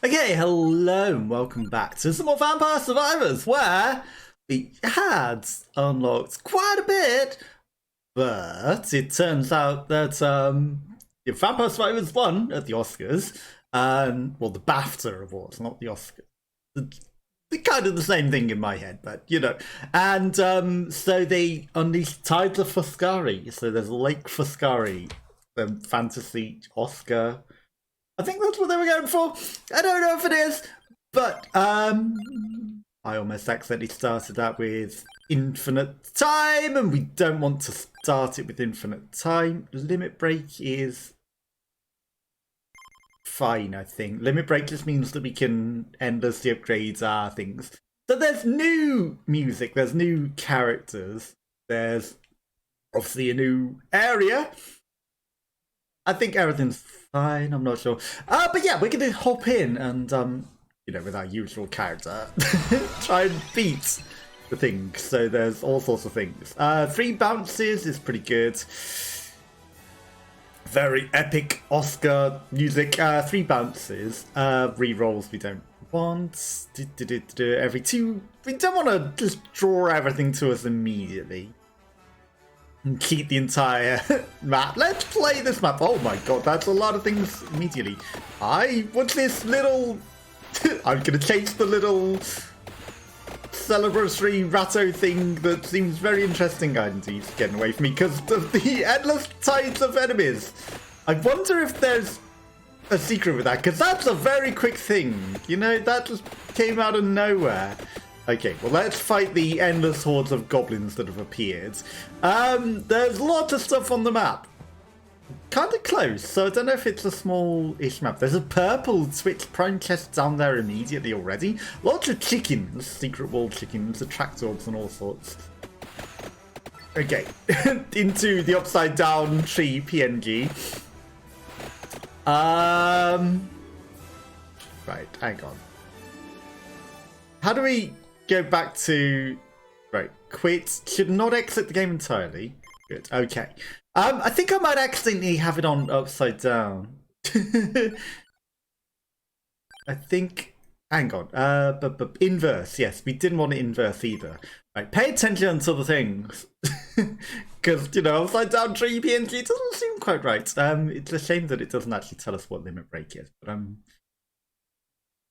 Okay, hello and welcome back to some more Vampire Survivors, where we had unlocked quite a bit, but it turns out that Vampire Survivors won at the Oscars, well, the BAFTA awards, not the Oscars. They're kind of the same thing in my head, but you know. And so they unleashed Tides of Foscari. So there's Lake Foscari, the fantasy Oscar. I think that's what they were going for. I don't know if it is, but I almost accidentally started that with infinite time, and we don't want to start it with infinite time. Limit break is fine, I think. Limit break just means that we can endlessly upgrade our things. So there's new music, there's new characters, there's obviously a new area. I think everything's fine, I'm not sure. But yeah, we're going to hop in and, you know, with our usual character, try and beat the thing. So there's all sorts of things. 3 bounces is pretty good. Very epic Oscar music. 3 bounces. Rerolls we don't want. Every 2. We don't want to just draw everything to us immediately. And keep the entire map. Let's play this map. Oh my god, that's a lot of things immediately. What's this little... I'm gonna change the little celebratory ratto thing that seems very interesting. And he's getting away from me because of the endless tides of enemies. I wonder if there's a secret with that, because that's a very quick thing. You know, that just came out of nowhere. Okay, well, let's fight the endless hordes of goblins that have appeared. There's lots of stuff on the map. Kind of close, so I don't know if it's a small-ish map. There's a purple Switch Prime chest down there immediately already. Lots of chickens, secret wall chickens, attract orbs and all sorts. Okay, into the upside-down tree PNG. Right, hang on. How do we... go back to... Right, quit. Should not exit the game entirely. Good, okay. I think I might accidentally have it on upside down. I think... Hang on. But inverse, yes. We didn't want it inverse either. Right, pay attention to the things. Because, you know, upside down tree PNG doesn't seem quite right. It's a shame that it doesn't actually tell us what limit break is. But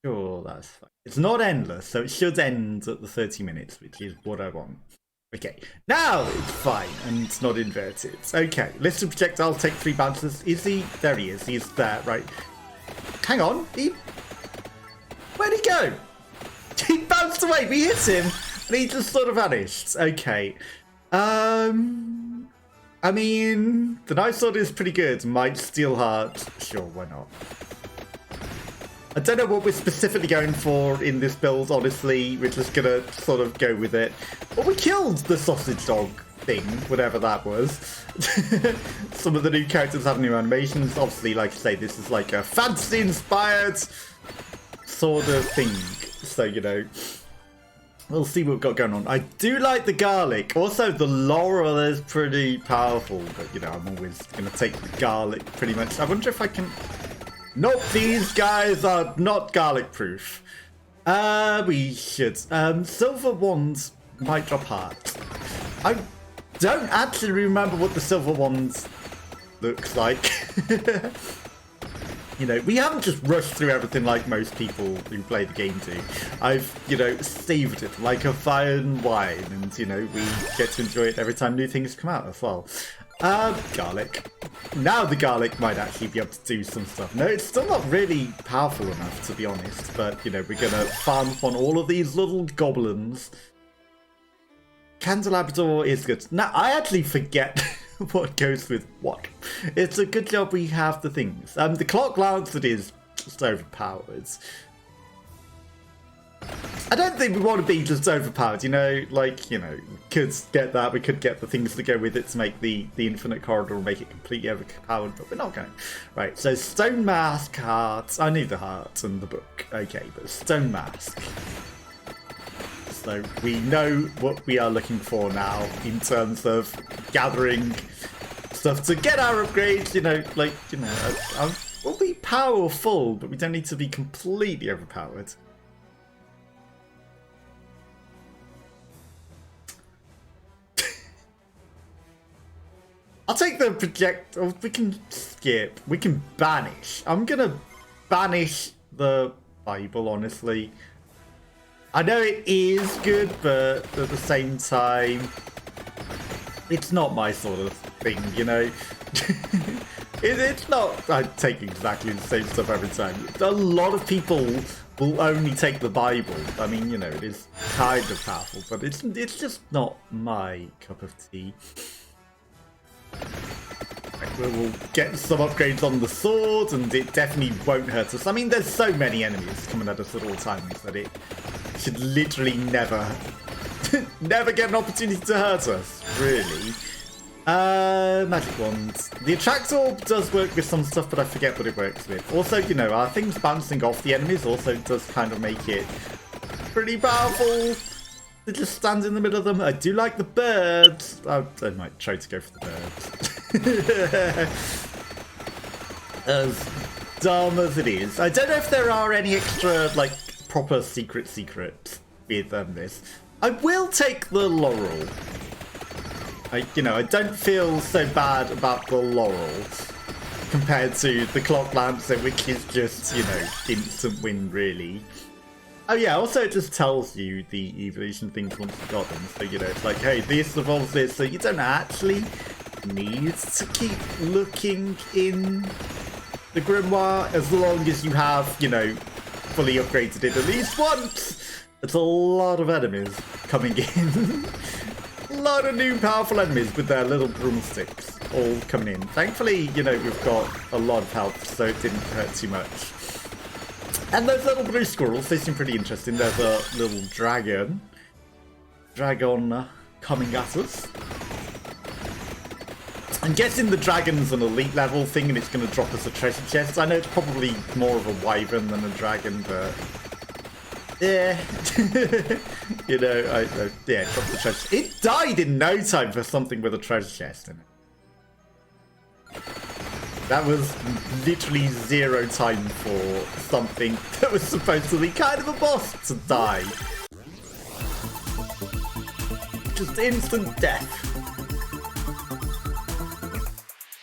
sure, that's fine. It's not endless, so it should end at the 30 minutes, which is what I want. Okay, now it's fine, and it's not inverted. Okay, list of projectiles, take 3 bounces. Is he? There he is. He's there, right. Hang on. Where'd he go? He bounced away. We hit him, and he just sort of vanished. Okay. I mean, the knife sword is pretty good. Might steal heart. Sure, why not? I don't know what we're specifically going for in this build, honestly. We're just gonna sort of go with it. But we killed the sausage dog thing, whatever that was. Some of the new characters have new animations. Obviously, like I say, this is like a fantasy-inspired sort of thing. So, you know, we'll see what we've got going on. I do like the garlic. Also, the laurel is pretty powerful. But, you know, I'm always gonna take the garlic pretty much. I wonder if I can... Nope, these guys are not garlic proof. We should. Silver wands might drop heart. I don't actually remember what the silver wands looks like. You know, we haven't just rushed through everything like most people who play the game do. I've, you know, saved it like a fine wine, and, you know, we get to enjoy it every time new things come out as well. Garlic. Now the garlic might actually be able to do some stuff. No, it's still not really powerful enough, to be honest. But, you know, we're going to farm on all of these little goblins. Candelabrador is good. Now, I actually forget what goes with what. It's a good job we have the things. The clock lancet is just overpowered. I don't think we want to be just overpowered, you know, like, you know, we could get that, we could get the things to go with it to make the infinite corridor and make it completely overpowered, but we're not going. Right, so stone mask, hearts, I need the hearts and the book, okay, but stone mask. So we know what we are looking for now in terms of gathering stuff to get our upgrades, you know, like, you know, we'll be powerful, but we don't need to be completely overpowered. I'll take the project. Oh, we can skip. We can banish. I'm gonna banish the Bible, honestly. I know it is good, but at the same time, it's not my sort of thing, you know? It's not. I take exactly the same stuff every time. A lot of people will only take the Bible. I mean, you know, it is kind of powerful, but it's just not my cup of tea. We'll get some upgrades on the sword, and it definitely won't hurt us. I mean, there's so many enemies coming at us at all times that it should literally never, never get an opportunity to hurt us, really. Magic wands. The attract orb does work with some stuff, but I forget what it works with. Also, you know, our things bouncing off the enemies also does kind of make it pretty powerful. They just stand in the middle of them. I do like the birds. I might try to go for the birds. As dumb as it is. I don't know if there are any extra, like, proper secrets with this. I will take the laurel. I don't feel so bad about the laurel compared to the clock lancer, which is just, you know, instant win, really. Oh yeah, also it just tells you the evolution things once you've got them. So, you know, it's like, hey, this evolves this, so you don't actually need to keep looking in the grimoire as long as you have, you know, fully upgraded it at least once. It's a lot of enemies coming in. A lot of new powerful enemies with their little broomsticks all coming in. Thankfully, you know, we've got a lot of health, so it didn't hurt too much. And those little blue squirrels, they seem pretty interesting. There's a little dragon coming at us. I'm guessing the dragon's an elite level thing and it's going to drop us a treasure chest. I know it's probably more of a wyvern than a dragon, but yeah. You know, yeah, it dropped the treasure. It died in no time for something with a treasure chest in it. That was literally 0 time for something that was supposed to be kind of a boss to die. Just instant death.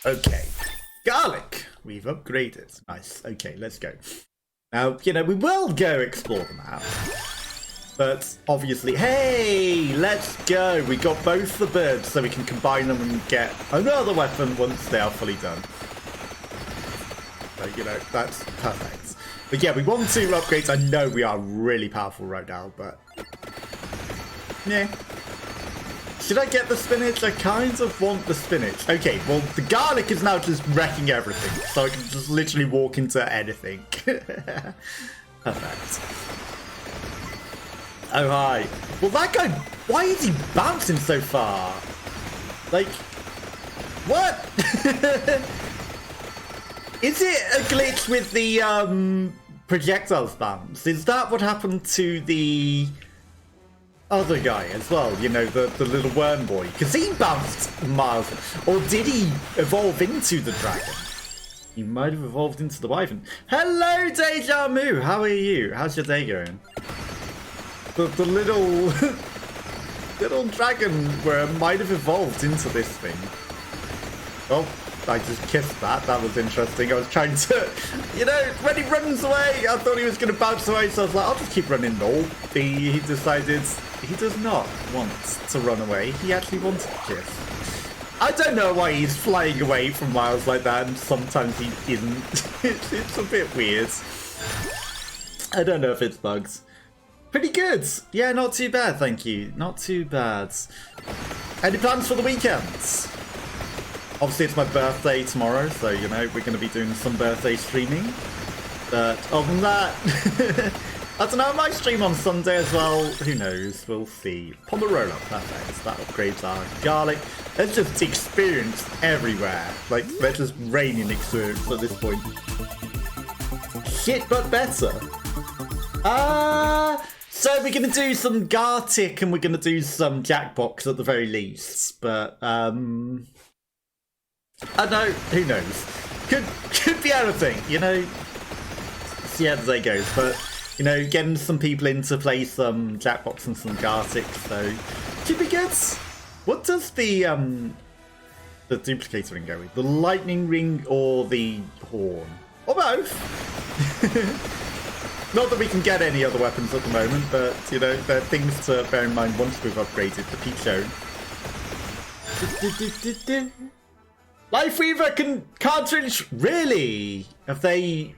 Okay. Garlic. We've upgraded. Nice. Okay, let's go. Now, you know, we will go explore the map. But obviously, hey, let's go. We got both the birds so we can combine them and get another weapon once they are fully done. So, you know, that's perfect. But yeah, we want 2 upgrades. I know we are really powerful right now, but yeah. Should I get the spinach? I kind of want the spinach. Okay, well, the garlic is now just wrecking everything, so I can just literally walk into anything. Perfect. Oh, hi. Well, that guy, why is he bouncing so far? Like, what? Is it a glitch with the projectiles bounce? Is that what happened to the other guy as well? You know, the little worm boy? Because he bounced miles. Or did he evolve into the dragon? He might have evolved into the wyvern. Hello, Deja Mu. How are you? How's your day going? The little little dragon worm might have evolved into this thing. Oh, I just kissed that. That was interesting. I was trying to, you know, when he runs away, I thought he was going to bounce away, so I was like, I'll just keep running. No, he decided he does not want to run away. He actually wants to kiss. I don't know why he's flying away from Miles like that, and sometimes he isn't. It's a bit weird. I don't know if it's bugs. Pretty good. Yeah, not too bad, thank you. Not too bad. Any plans for the weekends? Obviously, it's my birthday tomorrow, so, you know, we're going to be doing some birthday streaming. But other than that, I don't know, I might stream on Sunday as well. Who knows? We'll see. Pomerola, perfect. That upgrades our garlic. There's just experience everywhere. Like, they're just raining experience at this point. Shit, but better. So we're going to do some Gartic and we're going to do some Jackbox at the very least. But, I don't know, who knows? could be anything, you know. See how the day goes, but you know, getting some people in to play some Jackbox and some Gartic, so should be good. What does the duplicator ring go with? The lightning ring or the horn? Or both? Not that we can get any other weapons at the moment, but you know, there are things to bear in mind once we've upgraded the Peak Show. Life Weaver can't really. Have they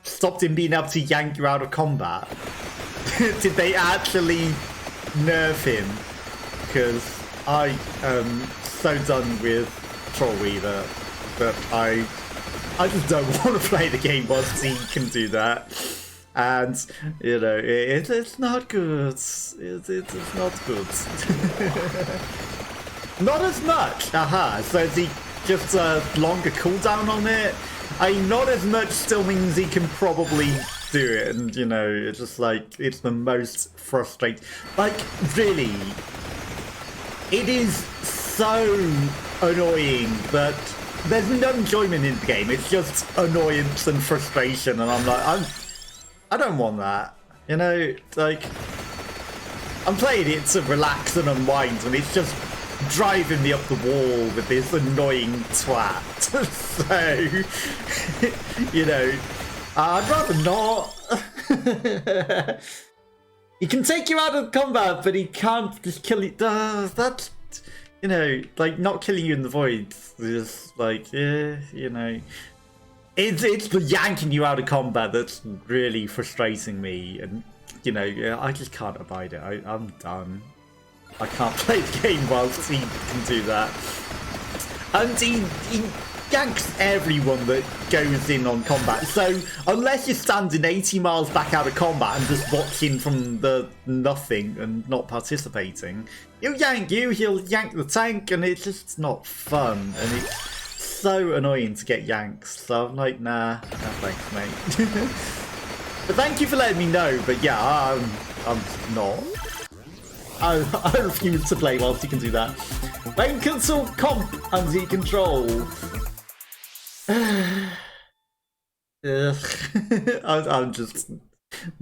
stopped him being able to yank you out of combat? Did they actually nerf him? Because I am so done with Troll Weaver that I just don't want to play the game whilst he can do that. And you know, it's not good. It's not good. Not as much. Aha. So is he just a longer cooldown on it? Not as much still means he can probably do it, and you know, it's just like, it's the most frustrating. Like, really, it is so annoying that there's no enjoyment in the game. It's just annoyance and frustration, and I'm like, I don't want that. You know, like, I'm playing it to relax and unwind, and it's just driving me up the wall with this annoying twat. So, you know, I'd rather not. He can take you out of combat, but he can't just kill you. That's, you know, like, not killing you in the void is like, yeah, you know. It's the yanking you out of combat that's really frustrating me, and, you know, I just can't abide it. I'm done. I can't play the game whilst he can do that. And he yanks everyone that goes in on combat. So unless you're standing 80 miles back out of combat and just watching from the nothing and not participating, he'll yank you, he'll yank the tank, and it's just not fun. And it's so annoying to get yanks. So I'm like, nah, no thanks, mate. But thank you for letting me know. But yeah, I'm not. I refuse to play whilst you can do that. When cancel comp under control. I'm just,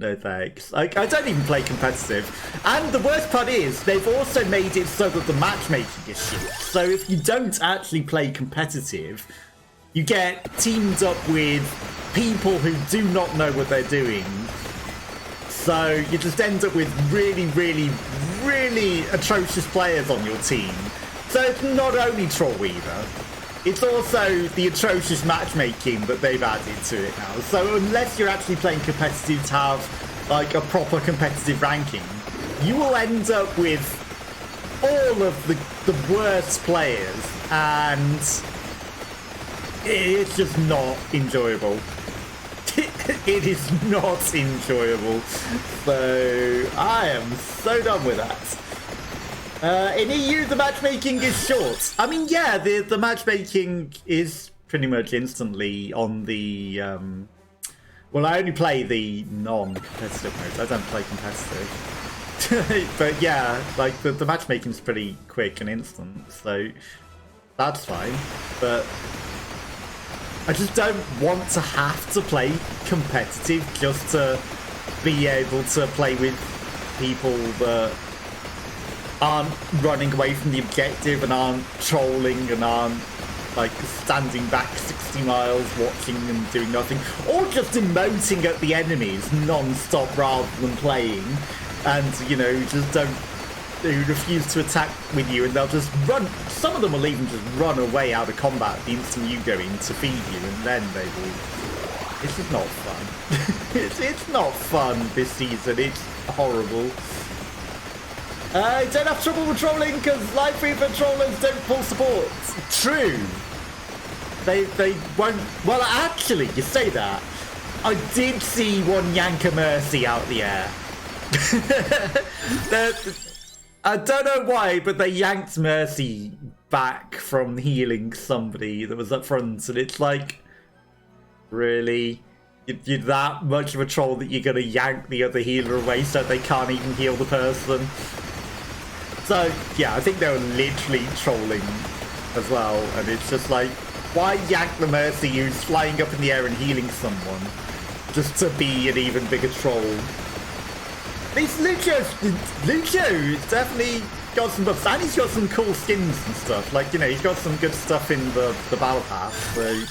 no thanks. I don't even play competitive. And the worst part is, they've also made it so that the matchmaking is shit. So if you don't actually play competitive, you get teamed up with people who do not know what they're doing. So you just end up with really, really, really atrocious players on your team. So it's not only Troll Weaver, it's also the atrocious matchmaking that they've added to it now. So unless you're actually playing competitive to have like a proper competitive ranking, you will end up with all of the worst players, and it's just not enjoyable. It is not enjoyable. So I am so done with that. In EU, the matchmaking is short. I mean, yeah, the matchmaking is pretty much instantly on the... well, I only play the non-competitive modes. I don't play competitive. But yeah, like, the matchmaking's pretty quick and instant, so that's fine. But I just don't want to have to play competitive just to be able to play with people that aren't running away from the objective and aren't trolling and aren't like standing back 60 miles watching and doing nothing, or just emoting at the enemies non-stop rather than playing, and you know, just who refuse to attack with you, and they'll just run. Some of them will even just run away out of combat the instant you go in to feed you, and then they will. It's just not fun. it's not fun this season. It's horrible. I don't have trouble with trolling because Life Weaver trollers don't pull support. True. They won't. Well, actually, you say that. I did see one Yanker Mercy out the air. I don't know why, but they yanked Mercy back from healing somebody that was up front, and it's like, really? You're that much of a troll that you're going to yank the other healer away so they can't even heal the person? So, yeah, I think they were literally trolling as well, and it's just like, Why yank the Mercy who's flying up in the air and healing someone just to be an even bigger troll? This Lucio's definitely got some buffs, and he's got some cool skins and stuff. Like, you know, he's got some good stuff in the battle pass. So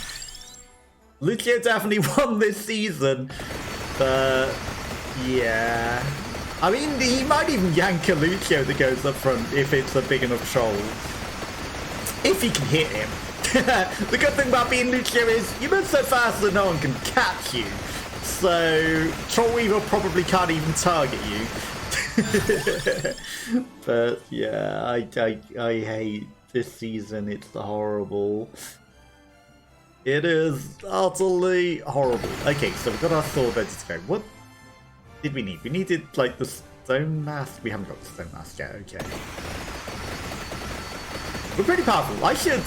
Lucio definitely won this season. But yeah, I mean, he might even yank a Lucio that goes up front if it's a big enough troll. If he can hit him. The good thing about being Lucio is you move so fast that no one can catch you. So Troll Weaver probably can't even target you. But yeah, I hate this season. It's horrible. It is utterly horrible. Okay, so we've got our sword ready to go. What did we need? We needed like the stone mask. We haven't got the stone mask yet. Okay. We're pretty powerful. I should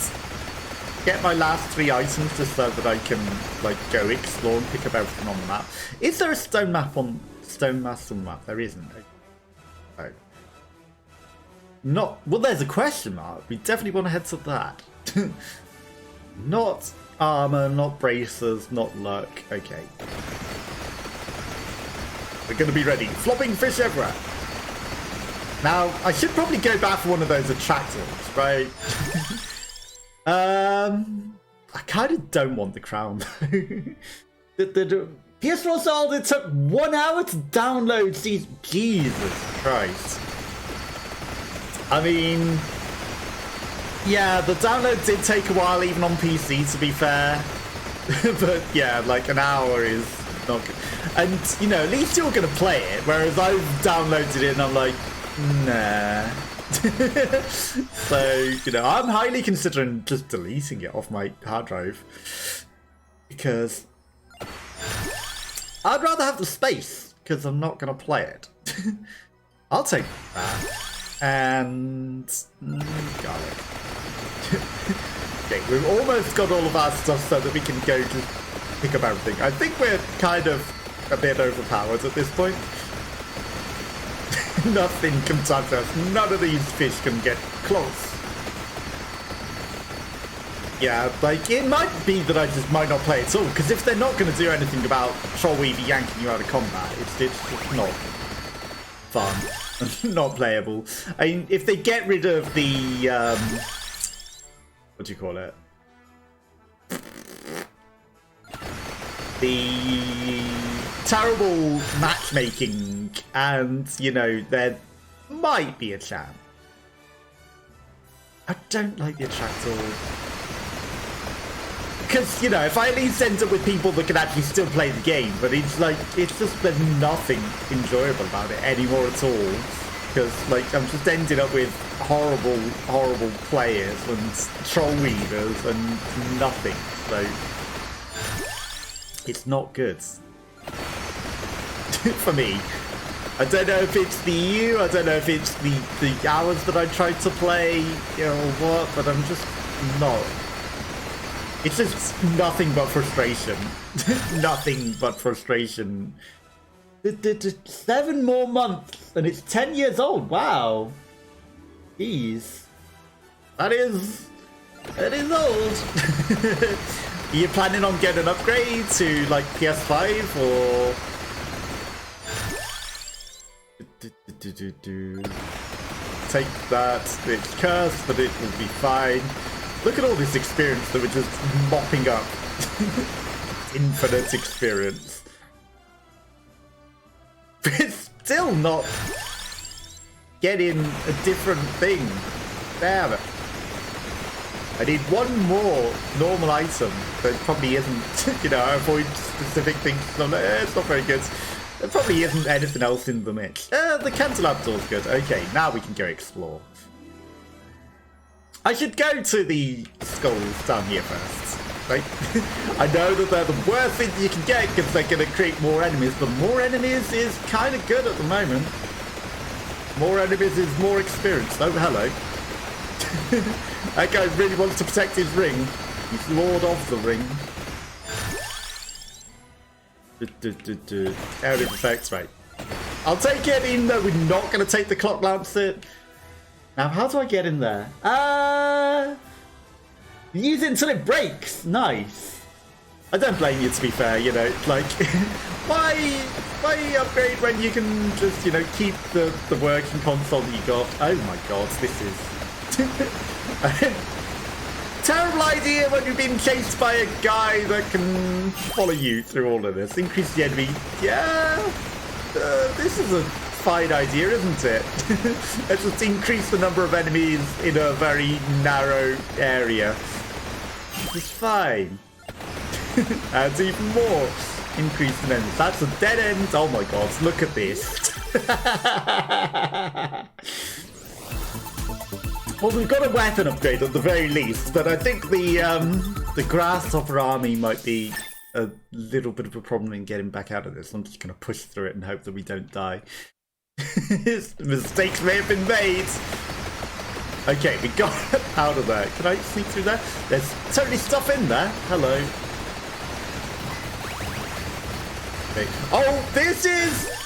get my last 3 items just so that I can like go explore and pick up everything on the map. Is there a stone mask on the map? There isn't. Oh. Not well. There's a question mark. We definitely want to head to that. Not armor, not bracers, not luck. Okay. We're gonna be ready. Flopping fish everywhere. Now I should probably go back for one of those attractors, right? I kind of don't want the crown. The PS4 sold, it took 1 hour to download these. Jesus Christ. I mean, yeah, the download did take a while even on PC, to be fair. But yeah, like an hour is not good. And, you know, at least you're going to play it, whereas I've downloaded it and I'm like, nah. So, you know, I'm highly considering just deleting it off my hard drive. Because I'd rather have the space, because I'm not going to play it. I'll take that. And garlic. Okay, we've almost got all of our stuff so that we can go just pick up everything. I think we're kind of a bit overpowered at this point. Nothing can touch us. None of these fish can get close. Yeah, like, it might be that I just might not play at all, because if they're not going to do anything about Troll Weaver yanking you out of combat, it's just not fun. Not playable. I mean, if they get rid of the, what do you call it? The terrible matchmaking, and, you know, there might be a chance. I don't like the attractor. Because, you know, if I at least end up with people that can actually still play the game, but it's like, it's just, there's nothing enjoyable about it anymore at all. Because, like, I'm just ending up with horrible, horrible players and troll weavers and nothing. So, it's not good. For me. I don't know if it's the EU, I don't know if it's the hours that I tried to play, you know, or what, but I'm just not. It's just nothing but frustration. Nothing but frustration. 7 more months, and it's 10 years old. Wow. Jeez. That is old. Are you planning on getting an upgrade to, like, PS5, or... Take that. It's cursed, but it will be fine. Look at all this experience that we're just mopping up. Infinite experience. But it's still not getting a different thing. Damn it. I need one more normal item that probably isn't, you know, I avoid specific things. So I'm like, it's not very good. There probably isn't anything else in the mix. The candelabra door's good. Okay, now we can go explore. I should go to the skulls down here first. Right? I know that they're the worst thing you can get because they're going to create more enemies, but more enemies is kind of good at the moment. More enemies is more experience. Oh, hello. That guy really wants to protect his ring. He's Lord of the Ring. Area of effects, right. I'll take it, even though we're not going to take the clock lancet. Now, how do I get in there? Use it until it breaks. Nice. I don't blame you, to be fair, you know, like, why upgrade when you can just, you know, keep the working console that you got? Oh my god, this is... Terrible idea when you're being chased by a guy that can follow you through all of this. Increase the enemy. Yeah, this is a fine idea, isn't it? Let's just increase the number of enemies in a very narrow area. It's fine. Adds even more. Increase in enemies. That's a dead end. Oh my god, look at this. Well, we've got a weapon upgrade at the very least, but I think the grasshopper army might be a little bit of a problem in getting back out of this. I'm just going to push through it and hope that we don't die. Mistakes may have been made. Okay, we got out of there. Can I sneak through there? There's totally stuff in there. Hello. Okay. Oh, this is...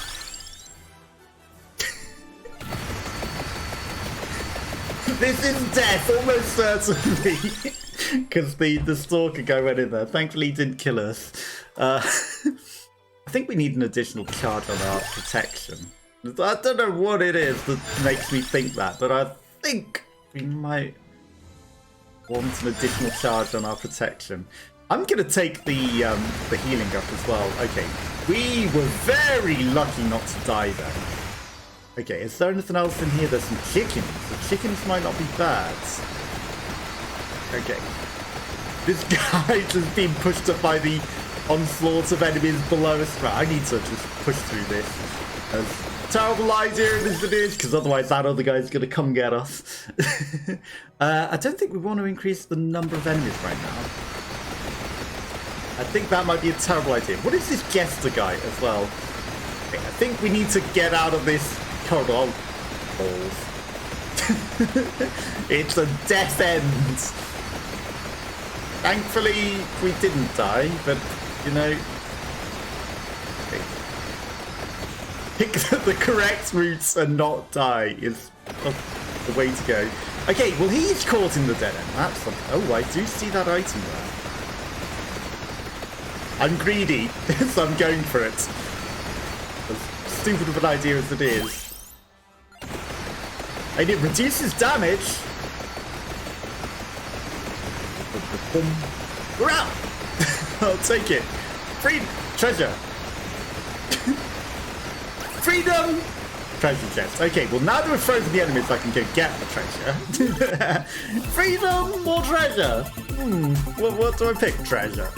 This is death, almost certainly. Because the stalker guy went in there. Thankfully, he didn't kill us. I think we need an additional charge on our protection. I don't know what it is that makes me think that, but I think we might want an additional charge on our protection. I'm going to take the healing up as well. Okay, we were very lucky not to die there. Okay, is there anything else in here? There's some chickens. The chickens might not be bad. Okay. This guy just being pushed up by the onslaught of enemies below us. Right, I need to just push through this. As terrible idea as it is, because otherwise that other guy's going to come get us. I don't think we want to increase the number of enemies right now. I think that might be a terrible idea. What is this jester guy as well? Okay, I think we need to get out of this corridor. Oh, balls. It's a death end. Thankfully, we didn't die, but, you know... Okay. Pick the correct routes and not die is the way to go. Okay, well, he's caught in the dead end. That's something. Oh, I do see that item there. I'm greedy, so I'm going for it. As stupid of an idea as it is. And it reduces damage. We're out! I'll take it. Free treasure. Freedom! Treasure chest. Okay, well now that we've frozen the enemies, I can go get the treasure. Freedom or treasure? What do I pick? Treasure.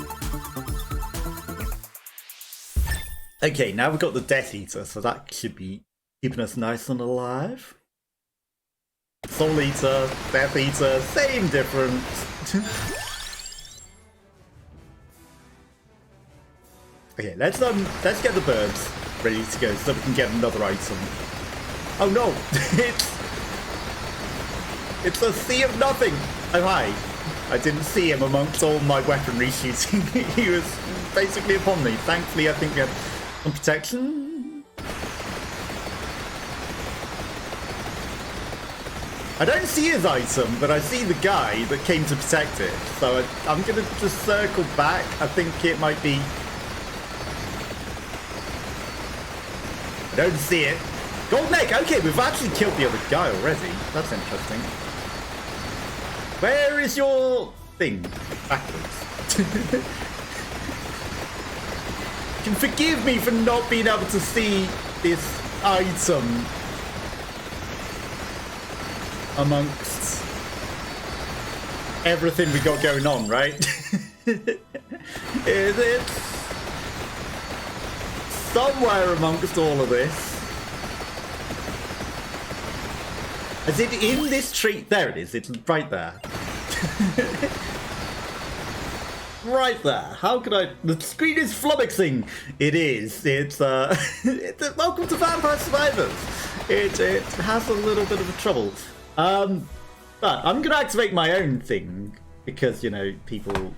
Okay, now we've got the Death Eater, so that should be keeping us nice and alive. Soul Eater, Death Eater, same difference. Okay, let's get the birds ready to go so that we can get another item. Oh no, it's a sea of nothing. Oh hi, I didn't see him amongst all my weaponry shooting. He was basically upon me. Thankfully, I think we have some protection. I don't see his item, but I see the guy that came to protect it. So I'm going to just circle back. I think it might be... I don't see it. Golden egg! Okay, we've actually killed the other guy already. That's interesting. Where is your thing? Backwards. You can forgive me for not being able to see this item amongst everything we got going on, right? Is it somewhere amongst all of this? Is it in this tree? There it is. It's right there. Right there. How could I... The screen is flummoxing. It is. It's welcome to Vampire Survivors. It has a little bit of a trouble. But I'm going to activate my own thing because, you know, people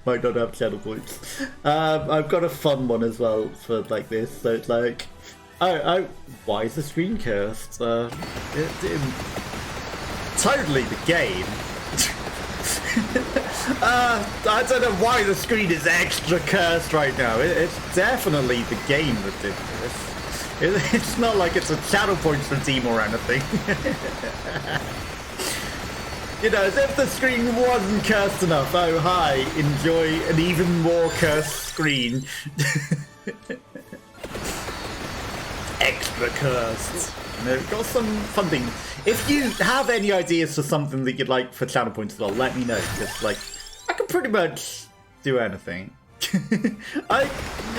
might not have channel points. I've got a fun one as well for like this. So it's like, why is the screen cursed? Totally the game. I don't know why the screen is extra cursed right now. It's definitely the game that did this. It's not like it's a channel points redeem or anything. You know, as if the screen wasn't cursed enough. Oh, hi, enjoy an even more cursed screen. Extra cursed. You know, got some fun things. If you have any ideas for something that you'd like for channel points as well, let me know. Because, like, I can pretty much do anything. You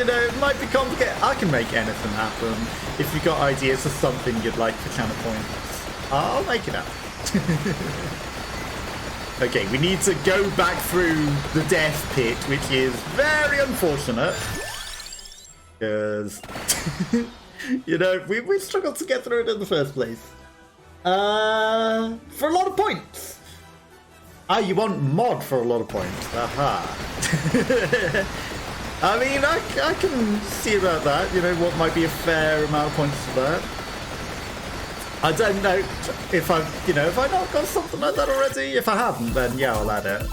know, it might be complicated. I can make anything happen. If you've got ideas for something you'd like for channel points, I'll make it happen. Okay, we need to go back through the death pit, which is very unfortunate. Because, you know, we struggled to get through it in the first place. For a lot of points. Ah, you want mod for a lot of points. Aha. I mean, I can see about that. You know, what might be a fair amount of points for that. I don't know if if I not got something like that already. If I haven't, then yeah, I'll add it.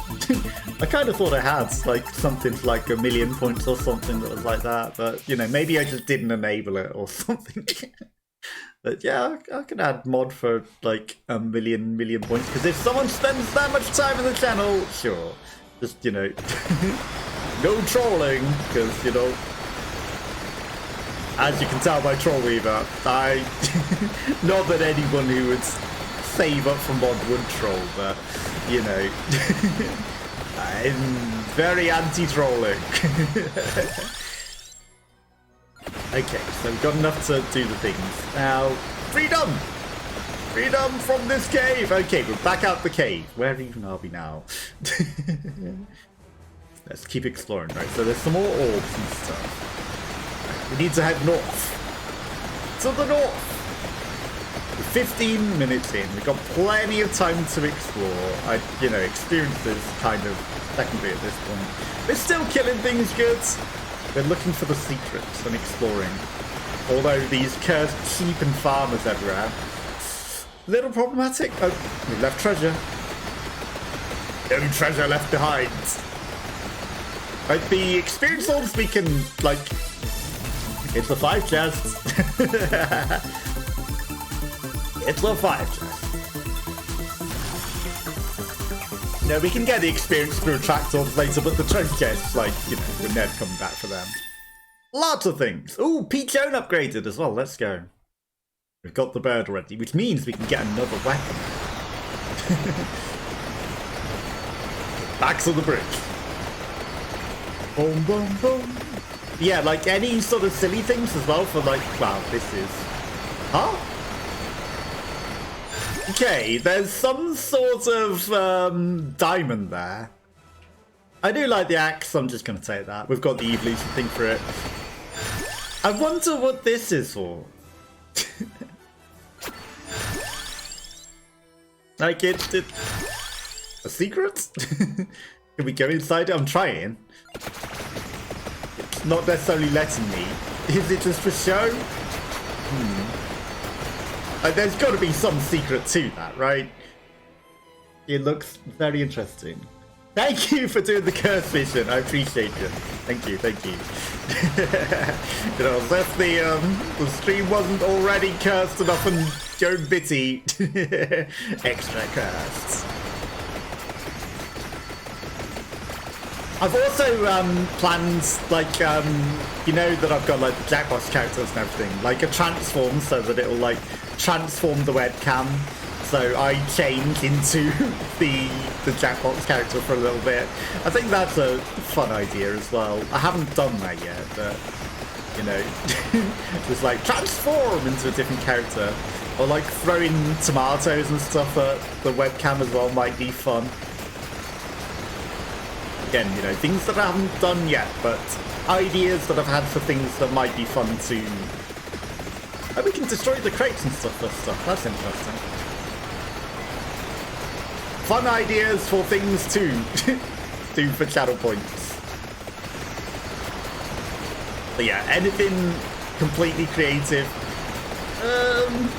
I kind of thought I had like something like 1,000,000 points or something that was like that, but you know, maybe I just didn't enable it or something. But yeah, I can add mod for like 1,000,000 points, because if someone spends that much time in the channel, sure, just no trolling, because as you can tell by Troll Weaver, not that anyone who would save up for mod would troll, but, I'm very anti-trolling. Okay, so we've got enough to do the things. Now, freedom! Freedom from this cave! Okay, we're back out the cave. Where even are we now? Let's keep exploring, right? So there's some more orbs and stuff. We need to head north. To the north! We're 15 minutes in. We've got plenty of time to explore. Experience is kind of secondary at this point. We're still killing things good. We're looking for the secrets and exploring. Although these cursed sheep and farmers everywhere. Little problematic. Oh, we left treasure. No treasure left behind. Right, the experience orbs we can, it's the 5 chests. It's the 5 chests. No, we can get the experience through attract orbs later, but the treasure chests, we're never coming back for them. Lots of things. Ooh, Peach Own upgraded as well. Let's go. We've got the bird already, which means we can get another weapon. Back to the bridge. Boom, boom, boom. Yeah, any sort of silly things as well for wow, this is... Huh? Okay, there's some sort of diamond there. I do like the axe, I'm just going to take that. We've got the evolution thing for it. I wonder what this is for. It's a secret? Can we go inside it? I'm trying. It's not necessarily letting me. Is it just for show? There's got to be some secret to that, right? It looks very interesting. Thank you for doing the curse vision. I appreciate it. Thank you, thank you. As if the stream wasn't already cursed enough and Joan Bitty. Extra cursed. I've also planned, that I've got the Jackbox characters and everything, a transform so that it'll transform the webcam. So I change into the Jackbox character for a little bit. I think that's a fun idea as well. I haven't done that yet, but just transform into a different character, or throwing tomatoes and stuff at the webcam as well might be fun. Again, things that I haven't done yet, but ideas that I've had for things that might be fun to... Oh, we can destroy the crates and stuff. That's interesting. Fun ideas for things to do for channel points. But yeah, anything completely creative.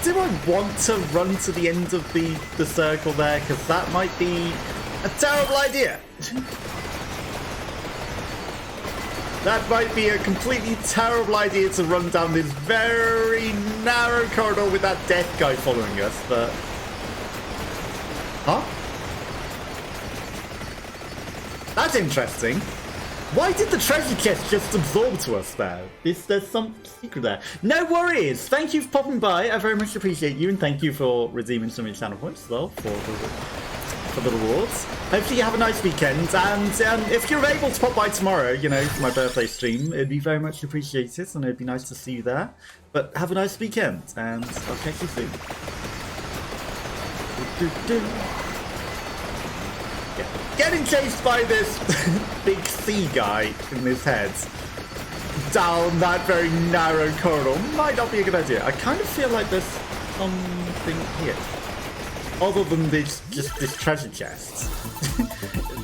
Do I want to run to the end of the circle there? Because that might be A terrible idea. That might be a completely terrible idea to run down this very narrow corridor with that death guy following us, but... Huh? That's interesting. Why did the treasure chest just absorb to us there? There's some secret there. No worries. Thank you for popping by. I very much appreciate you, and thank you for redeeming some of your channel points as well for the rewards. Hopefully you have a nice weekend, and if you're able to pop by tomorrow, you know, for my birthday stream, it'd be very much appreciated, and it'd be nice to see you there. But have a nice weekend, and I'll catch you soon. Getting chased by this big sea guy in his head down that very narrow corridor might not be a good idea. I kind of feel like there's something here. Other than this treasure chest.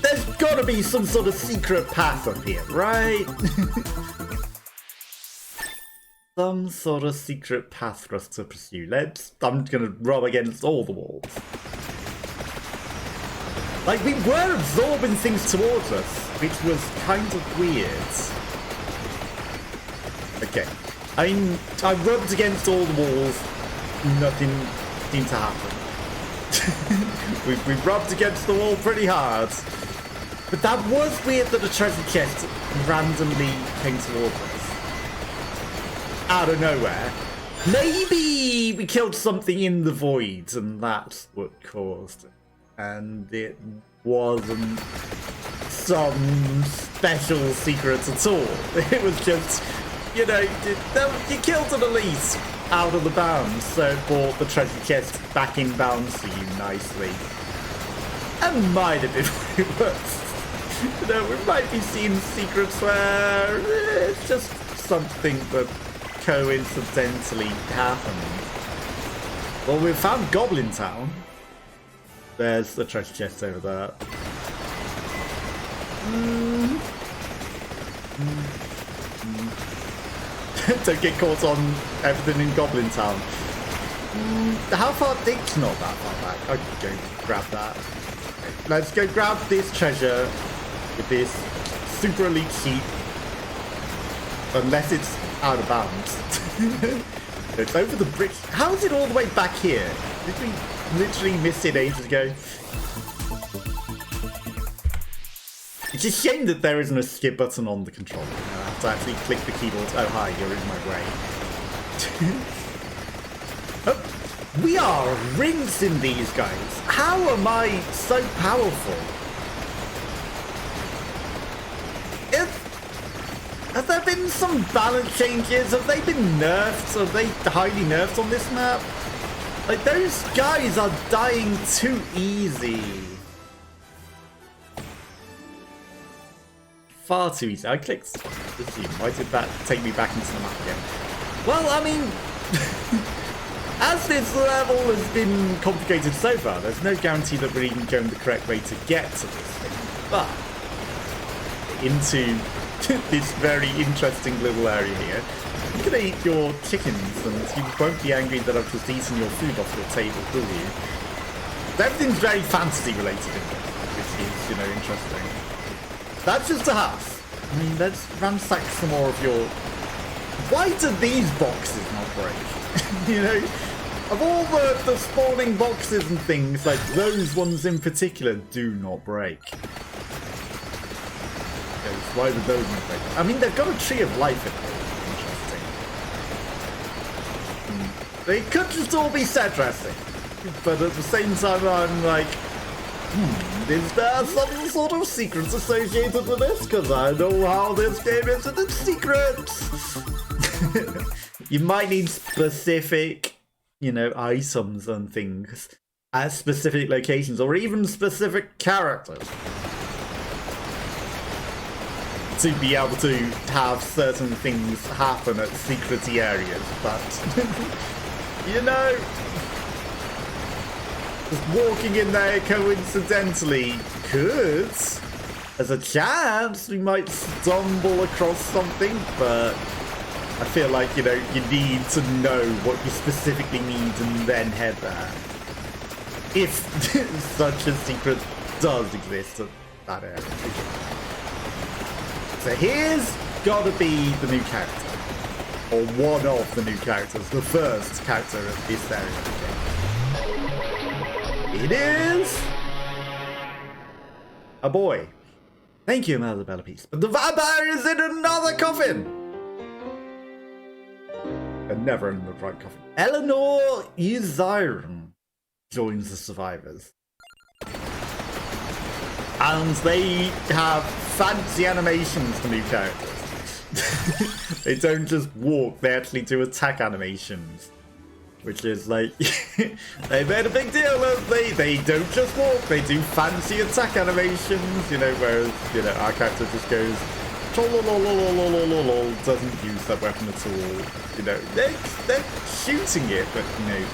There's gotta be some sort of secret path up here, right? Some sort of secret path for us to pursue. I'm gonna rub against all the walls. Like, we were absorbing things towards us, which was kind of weird. Okay. I rubbed against all the walls. Nothing seemed to happen. we rubbed against the wall pretty hard. But that was weird that the treasure chest randomly came towards us. Out of nowhere. Maybe we killed something in the void and that's what caused it. And it wasn't some special secret at all. It was just, you know, you killed an elite out of the bounds, so it brought the treasure chest back in bounds for you nicely. And might have been what it was. You know, we might be seeing secrets where it's just something that coincidentally happened. Well, we've found Goblin Town. There's the treasure chest over there. Don't get caught on everything in Goblin Town. How far? It's not that far back. I could go grab that. Okay, let's go grab this treasure with this super elite sheep. Unless it's out of bounds. It's over the bridge. How is it all the way back here? Did we literally miss it ages ago? It's a shame that there isn't a skip button on the controller. I have to actually click the keyboard. Oh, hi, you're in my way. Oh, we are rinsing these guys. How am I so powerful? Have there been some balance changes? Have they been nerfed? Are they highly nerfed on this map? Like, those guys are dying too easy. Far too easy. I clicked assume. Why did that take me back into the map again? Well, I mean, as this level has been complicated so far, there's no guarantee that we're even going the correct way to get to this thing. But into this very interesting little area here. You can eat your chickens and you won't be angry that I've just eaten your food off your table, will you? Everything's very fantasy related in this, which is, you know, interesting. That's just a house. I mean, let's ransack some more of your... Why do these boxes not break? You know, of all the spawning boxes and things, like those ones in particular do not break. Why would those not break? I mean, they've got a tree of life in it. Interesting. They could just all be set dressing. But at the same time, I'm like, is there some sort of secrets associated with this? Because I know how this game is and it's secrets. You might need specific, you know, items and things at specific locations or even specific characters to be able to have certain things happen at secrety areas, but you know, just walking in there coincidentally could, there's a chance we might stumble across something, but I feel like, you know, you need to know what you specifically need and then head there. If such a secret does exist at that area. So here's gotta be the new character. Or one of the new characters. The first character of this area. It is... a boy. Thank you, Mother Piece. But the vampire is in another coffin! And never in the right coffin. Eleanor Uziron joins the survivors. And they have fancy animations for new characters. They don't just walk, they actually do attack animations. Which is like, they made a big deal of they don't just walk, they do fancy attack animations, you know, whereas, you know, our character just goes, doesn't use that weapon at all. You know, they're shooting it, but, you know,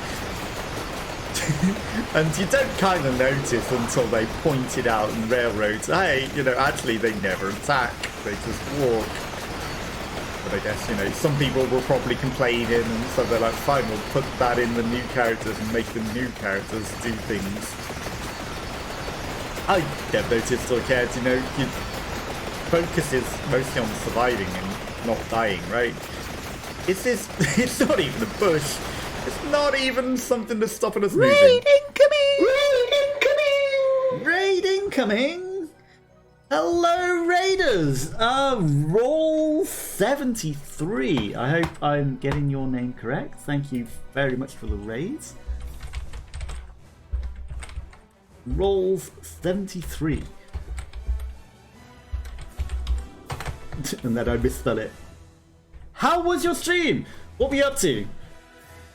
and you don't kind of notice until they point it out in railroads, hey, you know, actually they never attack, they just walk. But I guess, you know, some people will probably complain in, and so they're like, fine, we'll put that in the new characters and make the new characters do things. I never noticed or cared, you know, your focus is mostly on surviving and not dying, right? It's not even a bush. It's not even something that's stopping us moving. Raid incoming! Raid incoming! Hello, Raiders! Roll 73. I hope I'm getting your name correct. Thank you very much for the raids. Rolls 73. And then I misspell it. How was your stream? What were you up to?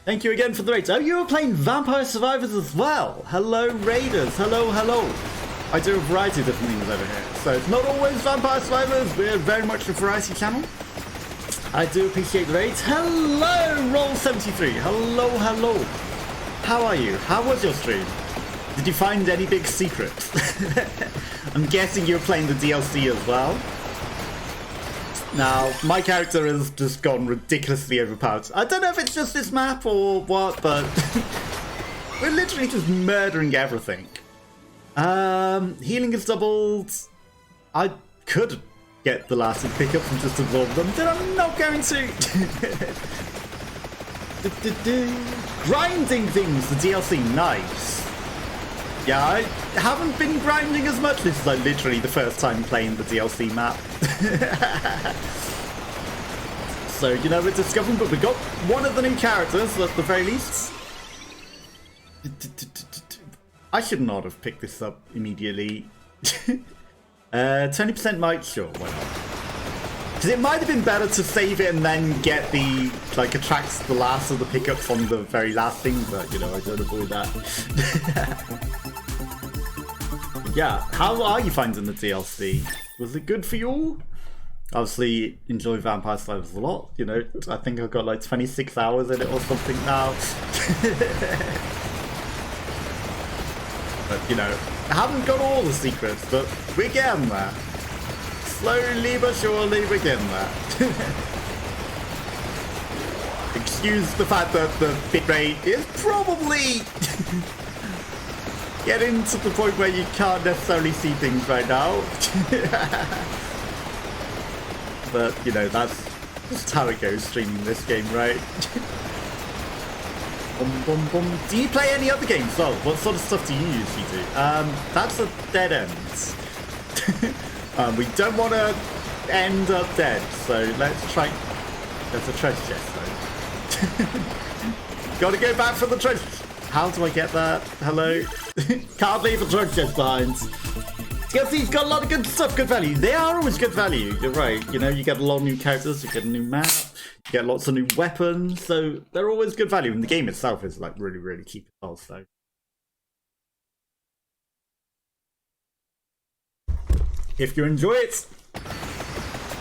Thank you again for the raids. Oh, you were playing Vampire Survivors as well. Hello, Raiders. Hello, hello. I do a variety of different things over here. So it's not always Vampire Survivors. We're very much a variety channel. I do appreciate the raids. Hello, Roll 73. Hello, hello. How are you? How was your stream? Did you find any big secrets? I'm guessing you were playing the DLC as well. Now, my character has just gone ridiculously overpowered. I don't know if it's just this map or what, but we're literally just murdering everything. Healing is doubled. I could get the last of pickups and just absorb them, but I'm not going to. Grinding things, the DLC, nice. Yeah, I haven't been grinding as much. This is like literally the first time playing the DLC map. So, you know, we're discovering, but we got one of the new characters at the very least. I should not have picked this up immediately. 20% might, sure, why not? Because it might have been better to save it and then get the, like, attracts the last of the pickups on the very last thing, but, you know, I don't avoid that. Yeah, how are you finding the DLC? Was it good for you all? Obviously, enjoy Vampire Survivors a lot, you know, I think I've got like 26 hours in it or something now. But, you know, I haven't got all the secrets, but we're getting there. Slowly but surely we're getting there. Excuse the fact that the bitrate is probably getting to the point where you can't necessarily see things right now. But, you know, that's just how it goes streaming this game, right? Do you play any other games? Oh, what sort of stuff do you usually do? That's a dead end. We don't want to end up dead, so let's try. There's a treasure chest though. Gotta go back for the treasure. How do I get that? Hello? Can't leave the treasure chest behind. DLC's got a lot of good stuff, good value. They are always good value, you're right. You know, you get a lot of new characters, you get a new map, you get lots of new weapons, so they're always good value. And the game itself is like really, really cheap as well, so. If you enjoy it,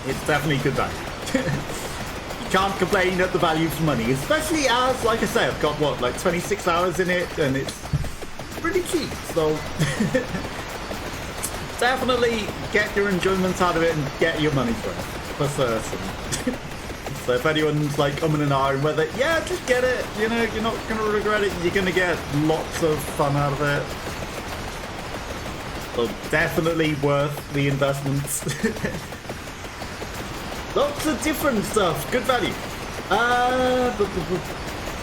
it's definitely good value. You can't complain at the value for money, especially as, like I say, I've got what, like 26 hours in it, and it's really cheap, so. Definitely get your enjoyment out of it and get your money's worth, for certain. So if anyone's like umming and ahhing whether, yeah, just get it, you know, you're not going to regret it, you're going to get lots of fun out of it. So definitely worth the investment. Lots of different stuff. Good value.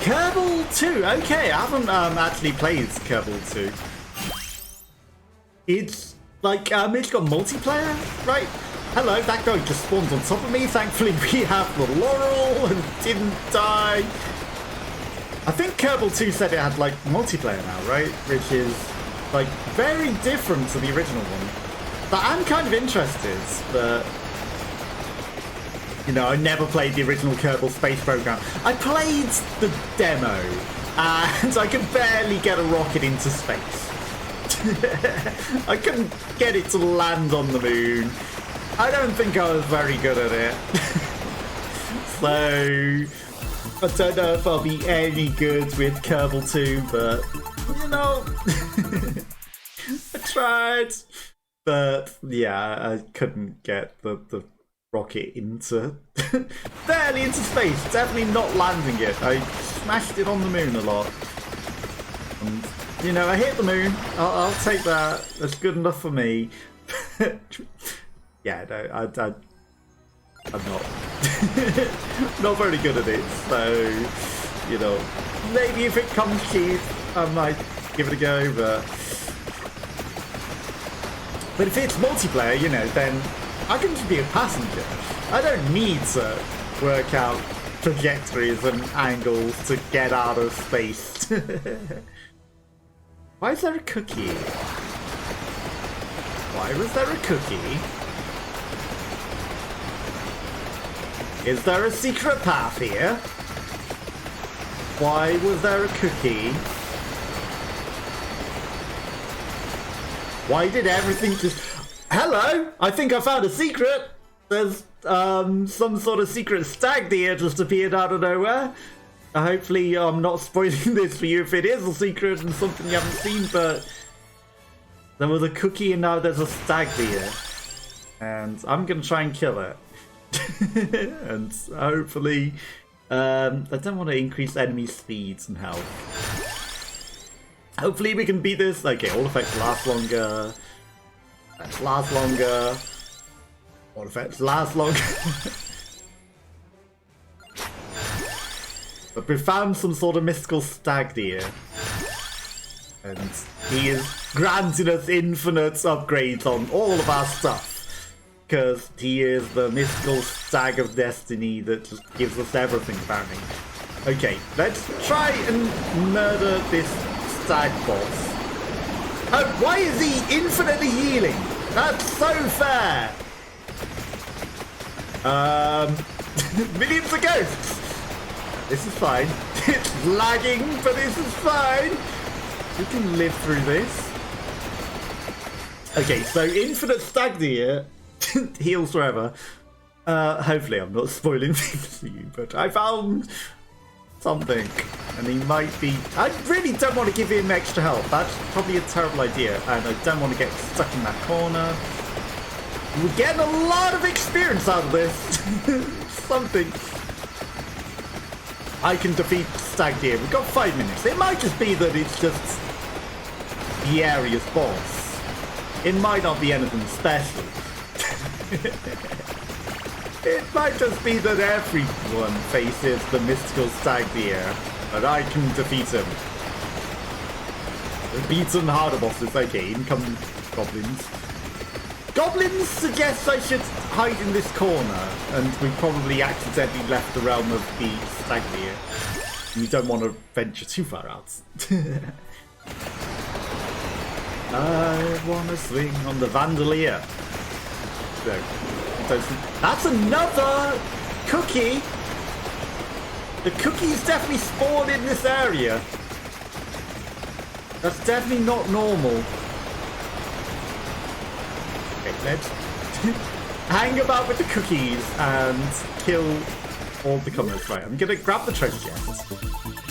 Kerbal 2. Okay, I haven't actually played Kerbal 2. It's like it's got multiplayer, right? Hello, that guy just spawned on top of me. Thankfully, we have the Laurel and didn't die. I think Kerbal 2 said it had like multiplayer now, right? Which is like very different to the original one. But I'm kind of interested, but you know, I never played the original Kerbal Space Program. I played the demo, and I could barely get a rocket into space. I couldn't get it to land on the moon. I don't think I was very good at it. So, I don't know if I'll be any good with Kerbal 2, but, you know, I tried. But, yeah, I couldn't get the rocket into barely into space, definitely not landing it. I smashed it on the moon a lot, and you know, I hit the moon. I'll take that. That's good enough for me. Yeah, no, I'm not not very good at it, so you know, maybe if it comes cheap I might give it a go, but if it's multiplayer, you know, then I can just be a passenger. I don't need to work out trajectories and angles to get out of space. Why is there a cookie? Why was there a cookie? Is there a secret path here? Why was there a cookie? Why did everything just... Hello! I think I found a secret! There's some sort of secret stag deer just appeared out of nowhere. Hopefully I'm not spoiling this for you if it is a secret and something you haven't seen, but there was a cookie and now there's a stag deer. And I'm gonna try and kill it. And hopefully... I don't want to increase enemy speeds and health. Hopefully we can beat this. Okay, all effects last longer. Last longer. All effects last longer. But we found some sort of mystical stag deer. And he is granting us infinite upgrades on all of our stuff. Because he is the mystical stag of destiny that just gives us everything apparently. Okay, let's try and murder this stag boss. Oh, why is he infinitely healing? That's so fair! Millions of ghosts! This is fine. It's lagging, but this is fine! We can live through this. Okay, so infinite stag deer heals forever. Hopefully I'm not spoiling things for you, but I found something, and he might be... I really don't want to give him extra health. That's probably a terrible idea, and I don't want to get stuck in that corner. We're getting a lot of experience out of this. Something. I can defeat Stag Deer. We've got 5 minutes. It might just be that it's just the area's boss. It might not be anything special. It might just be that everyone faces the mystical Stag Deer, but I can defeat him. Beat some harder bosses. Okay, in come goblins. Goblins suggest I should hide in this corner, and we probably accidentally left the realm of the Stag Deer. We don't want to venture too far out. I want to swing on the Vandalier. So, that's another cookie! The cookies definitely spawn in this area. That's definitely not normal. Okay, let's hang about with the cookies and kill all the comers. Right, I'm gonna grab the treasure chest.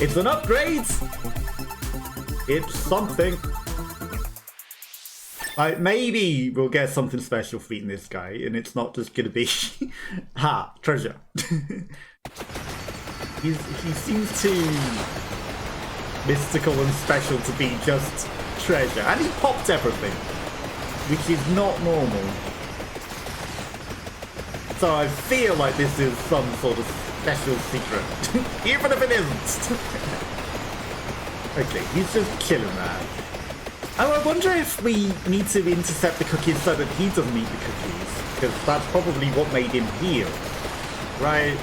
It's an upgrade! It's something. Like, maybe we'll get something special for eating this guy, and it's not just gonna be ha, treasure. He seems too mystical and special to be just treasure, and he popped everything. which is not normal. So I feel like this is some sort of special secret, even if it isn't. Okay, he's just chilling there. Oh, I wonder if we need to intercept the cookies so that he doesn't eat the cookies, because that's probably what made him heal, right?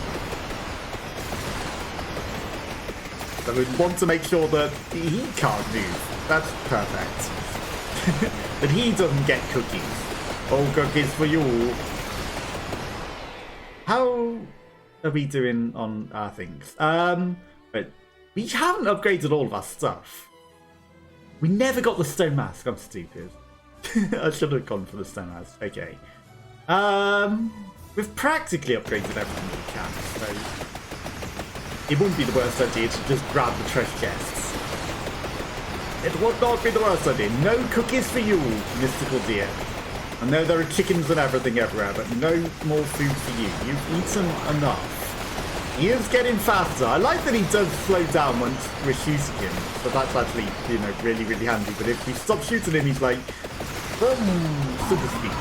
So we want to make sure that he can't move. That's perfect. That he doesn't get cookies. All cookies for you. How are we doing on our things? But we haven't upgraded all of our stuff. We never got the stone mask. I'm stupid. I should have gone for the stone mask. Okay. We've practically upgraded everything we can, so it wouldn't be the worst idea to just grab the treasure chests. It would not be the worst idea. No cookies for you, mystical deer. I know there are chickens and everything everywhere, but no more food for you. You've eaten enough. He is getting faster. I like that he does slow down once we're shooting him. So that's actually, you know, really, really handy. But if we stop shooting him, he's like, boom, super speed.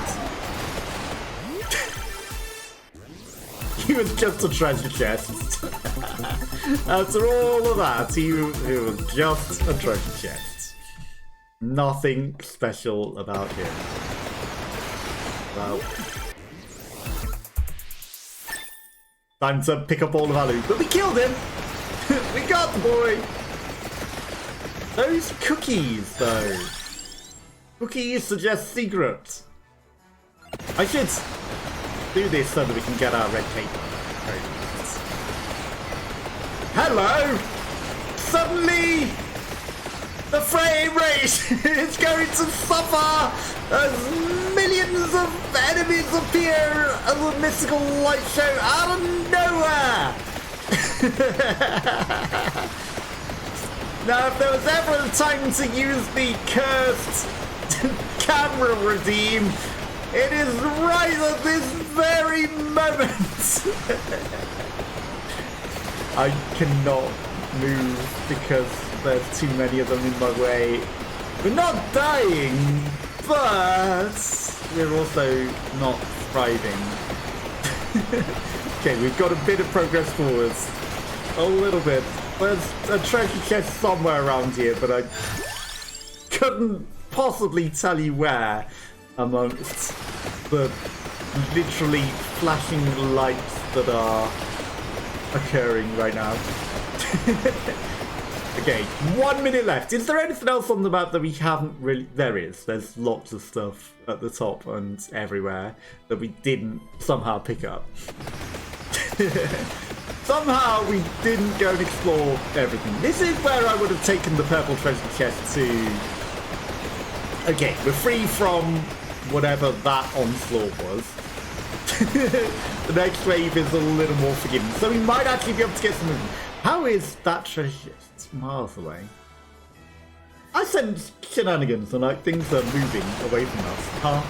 He was just a treasure chest. After all of that, he was just a treasure chest. Nothing special about him. Well, time to pick up all of our loot. But we killed him! We got the boy! Those cookies, though. Cookies suggest secret. I should do this so that we can get our red cape. Hello! Suddenly, the frame rate is going to suffer as millions of enemies appear as a mystical light show out of nowhere! Now, if there was ever a time to use the cursed camera redeem, it is right at this very moment! I cannot move because there's too many of them in my way. We're not dying, but we're also not thriving. Okay, we've got a bit of progress forwards. A little bit. There's a treasure chest somewhere around here, but I couldn't possibly tell you where amongst the literally flashing lights that are occurring right now. Okay, 1 minute left. Is there anything else on the map that we haven't really... There is. There's lots of stuff at the top and everywhere that we didn't somehow pick up. Somehow we didn't go and explore everything. This is where I would have taken the purple treasure chest to... Okay, we're free from whatever that onslaught was. The next wave is a little more forgiving, so we might actually be able to get some movement. How is that treasure chest miles away? I sense shenanigans and like things are moving away from us. Huh?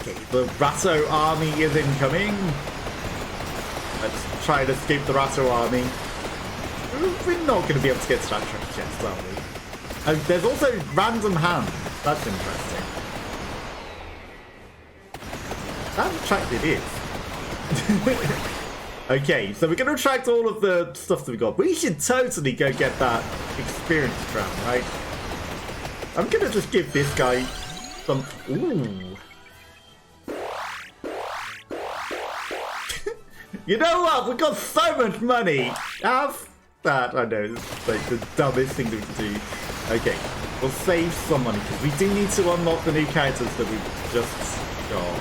Okay, the Ratto army is incoming. Let's try and escape the Ratto army. We're not going to be able to get to that treasure chest, are we? Oh, there's also random hands. That's interesting. That attract it is. Okay, so we're going to attract all of the stuff that we got. We should totally go get that experience crown, right? I'm going to just give this guy some... Ooh. You know what? We've got so much money. Have that. I know, it's like the dumbest thing that we can do. Okay, we'll save some money because we do need to unlock the new characters that we just got.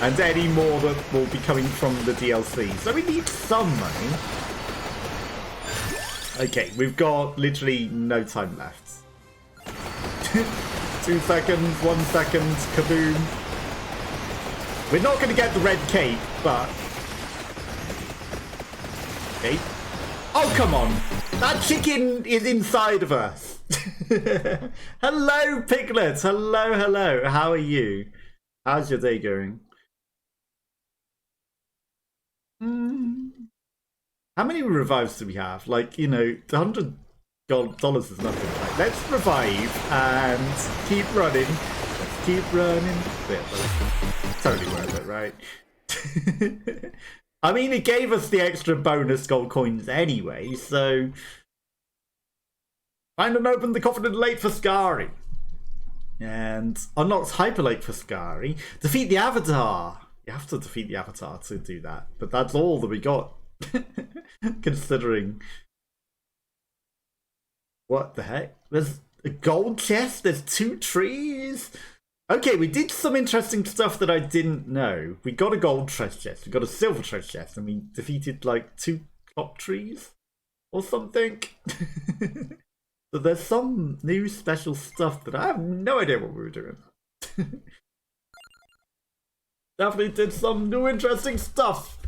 And any more that will be coming from the DLC. So we need some money. Okay, we've got literally no time left. 2 seconds, 1 second, kaboom. We're not going to get the red cape, but... Okay. Oh, come on. That chicken is inside of us. Hello, piglets. Hello, hello. How are you? How's your day going? How many revives do we have? Like, you know, 100 gold dollars is nothing. Right, let's revive and keep running. Let's keep running. Totally worth it, right? I mean, it gave us the extra bonus gold coins anyway, so... Find and open the coffin in late Foscari. And unlocks Hyper Lake Foscari. Defeat the Avatar. You have to defeat the Avatar to do that. But that's all that we got. Considering... What the heck? There's a gold chest? There's 2 trees? Okay, we did some interesting stuff that I didn't know. We got a gold treasure chest, we got a silver treasure chest, and we defeated like 2 clock trees? Or something? So there's some new special stuff that I have no idea what we were doing. Definitely did some new interesting stuff.